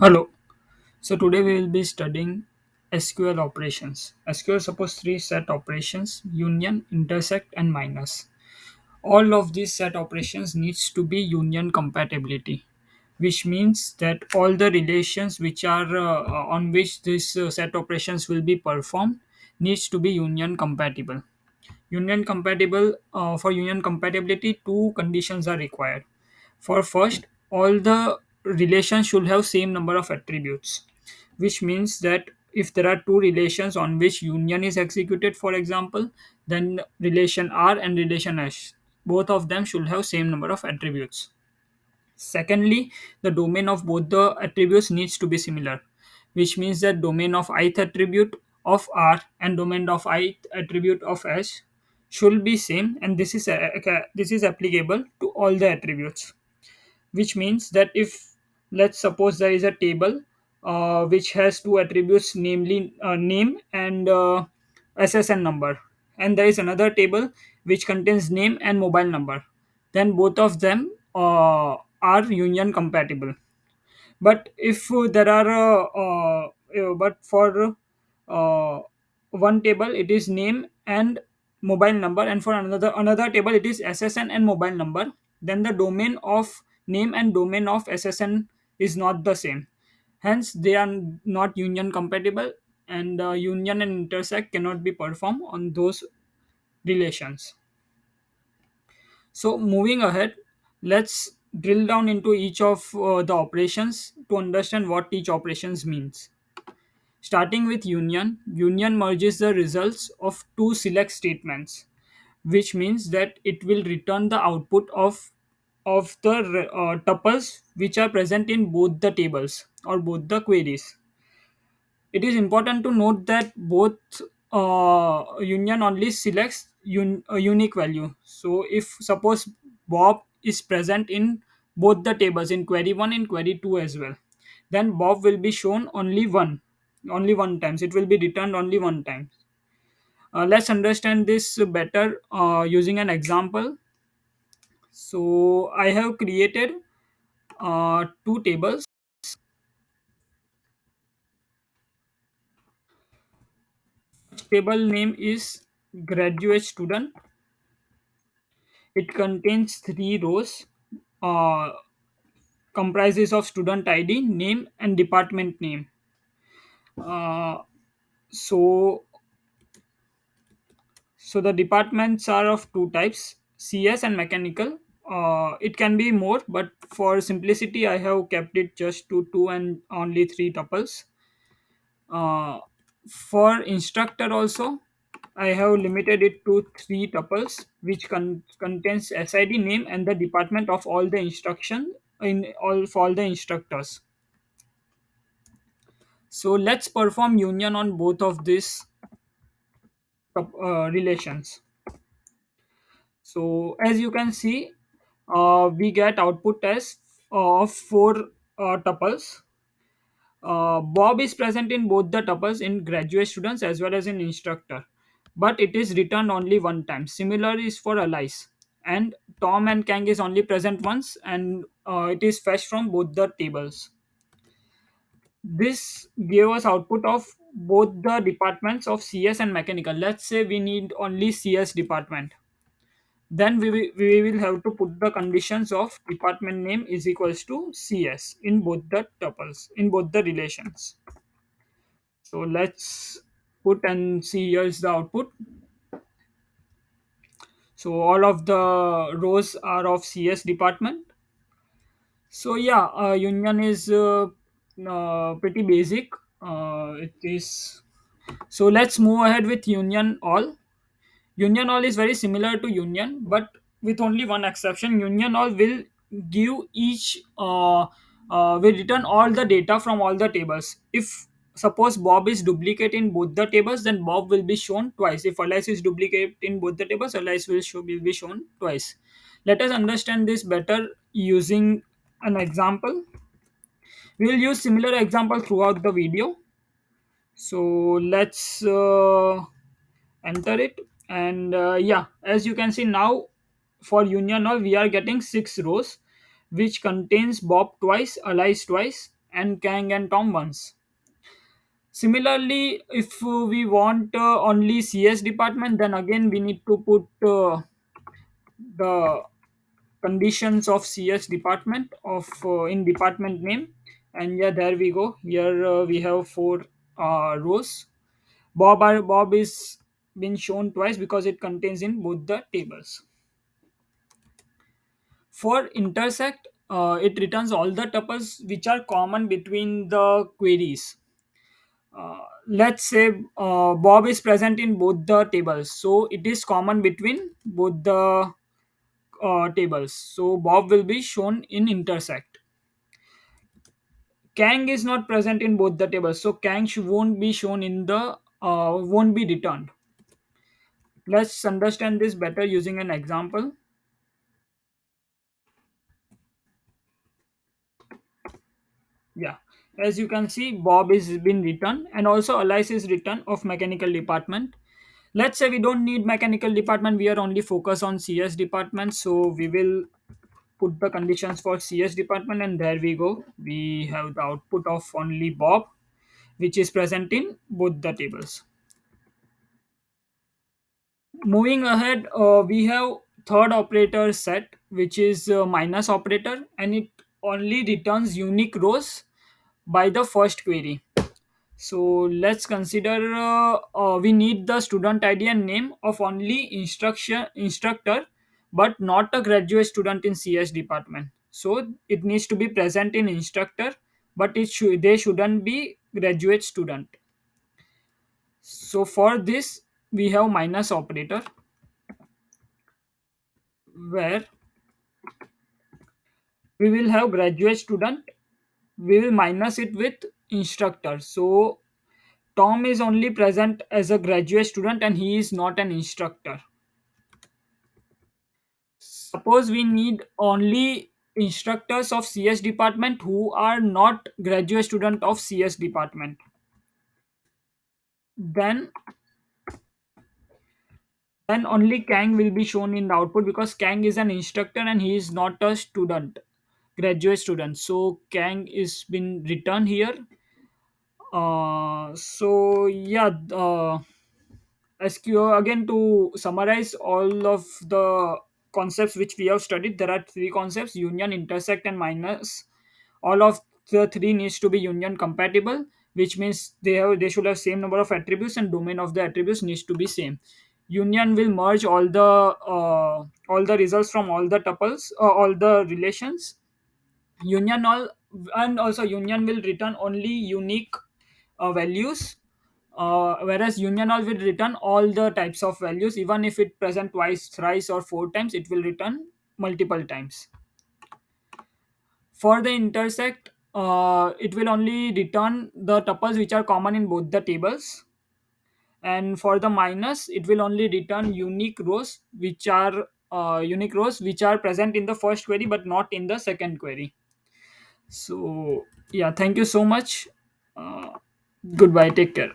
Hello. So today we will be studying SQL operations. SQL suppose three set operations: union, intersect, and minus. All of these set operations needs to be union compatibility, which means that all the relations which are on which this set operations will be performed needs to be union compatible. For union compatibility, two conditions are required. For first, all the relations should have same number of attributes, which means that if there are two relations on which union is executed, for example, then relation R and relation S, both of them should have same number of attributes. Secondly, the domain of both the attributes needs to be similar, which means that domain of ith attribute of R and domain of ith attribute of S should be same, and this is applicable to all the attributes. Which means that if, let's suppose, there is a table which has two attributes, namely name and SSN number, and there is another table which contains name and mobile number, then both of them are union compatible. But if there are but for uh, one table it is name and mobile number, and for another table it is SSN and mobile number, then the domain of name and domain of SSN is not the same, hence they are not union compatible, and union and intersect cannot be performed on those relations. So moving ahead, let's drill down into each of the operations to understand what each operations means. Starting with union, union merges the results of two select statements, which means that it will return the output of the tuples which are present in both the tables or both the queries. It is important to note that both union only selects a unique value. So if suppose Bob is present in both the tables, in query 1 and query 2 as well, then Bob will be shown only one times. It will be returned only one time. Let's understand this better using an example. So I have created two tables. Table name is graduate student. It contains three rows, uh, comprises of student ID, name, and department name. Uh, so, so the departments are of two types: CS and mechanical. It can be more, but for simplicity, I have kept it just to two and only three tuples. Uh, for instructor also, I have limited it to three tuples, which contains SID name and the department of all the instruction in all for all the instructors. So let's perform union on both of these relations. So as you can see, we get output as of four tuples. Bob is present in both the tuples in graduate students as well as in instructor, but it is returned only one time. Similar is for Alice, and Tom and Kang is only present once, and it is fetched from both the tables. This gave us output of both the departments of CS and mechanical. Let's say we need only CS department. Then we will have to put the conditions of department name is equals to CS in both the tuples, in both the relations. So let's put and see, here's the output. So all of the rows are of CS department. So yeah, union is pretty basic. It is. So let's move ahead with union all. Union all is very similar to union, but with only one exception. Union all will give each will return all the data from all the tables. If suppose Bob is duplicate in both the tables, then Bob will be shown twice. If Alice is duplicate in both the tables, Alice will be shown twice. Let us understand this better using an example. We will use similar example throughout the video. So let's enter it. And yeah, as you can see now, for union all we are getting 6 rows, which contains Bob twice, Alice twice, and Kang and Tom once. Similarly, if we want only CS department, then again we need to put the conditions of CS department of in department name. And yeah, there we go. Here we have 4 rows. Bob is been shown twice because it contains in both the tables. For intersect, it returns all the tuples which are common between the queries. Let's say Bob is present in both the tables, so it is common between both the tables. So Bob will be shown in intersect. Kang is not present in both the tables, so Kang won't be shown in the won't be returned. Let's understand this better using an example. Yeah, as you can see, Bob is been returned, and also Alice is returned of mechanical department. Let's say we don't need mechanical department, we are only focused on CS department, so we will put the conditions for CS department, and there we go. We have the output of only Bob, which is present in both the tables. Moving ahead, we have third operator set, which is minus operator, and it only returns unique rows by the first query. So let's consider we need the student ID and name of only instructor, but not a graduate student in CS department. So it needs to be present in instructor, but they shouldn't be graduate student. So for this we have minus operator, where we will have graduate student, we will minus it with instructor. So Tom is only present as a graduate student and he is not an instructor. Suppose we need only instructors of CS department who are not graduate student of CS department. Then only Kang will be shown in the output, because Kang is an instructor and he is not a student, graduate student. So Kang is been returned here. So yeah, SQO again, to summarize all of the concepts which we have studied, there are 3 concepts: union, intersect, and minus. All of the three needs to be union compatible, which means they should have same number of attributes, and domain of the attributes needs to be same. Union will merge all the results from all the tuples, all the relations. Union all, and also union will return only unique values, whereas union all will return all the types of values. Even if it present twice, thrice, or 4 times, it will return multiple times. For the intersect, it will only return the tuples which are common in both the tables. And for the minus, it will only return unique rows which are present in the first query but not in the second query. So yeah, thank you so much. uh, Goodbye, take care.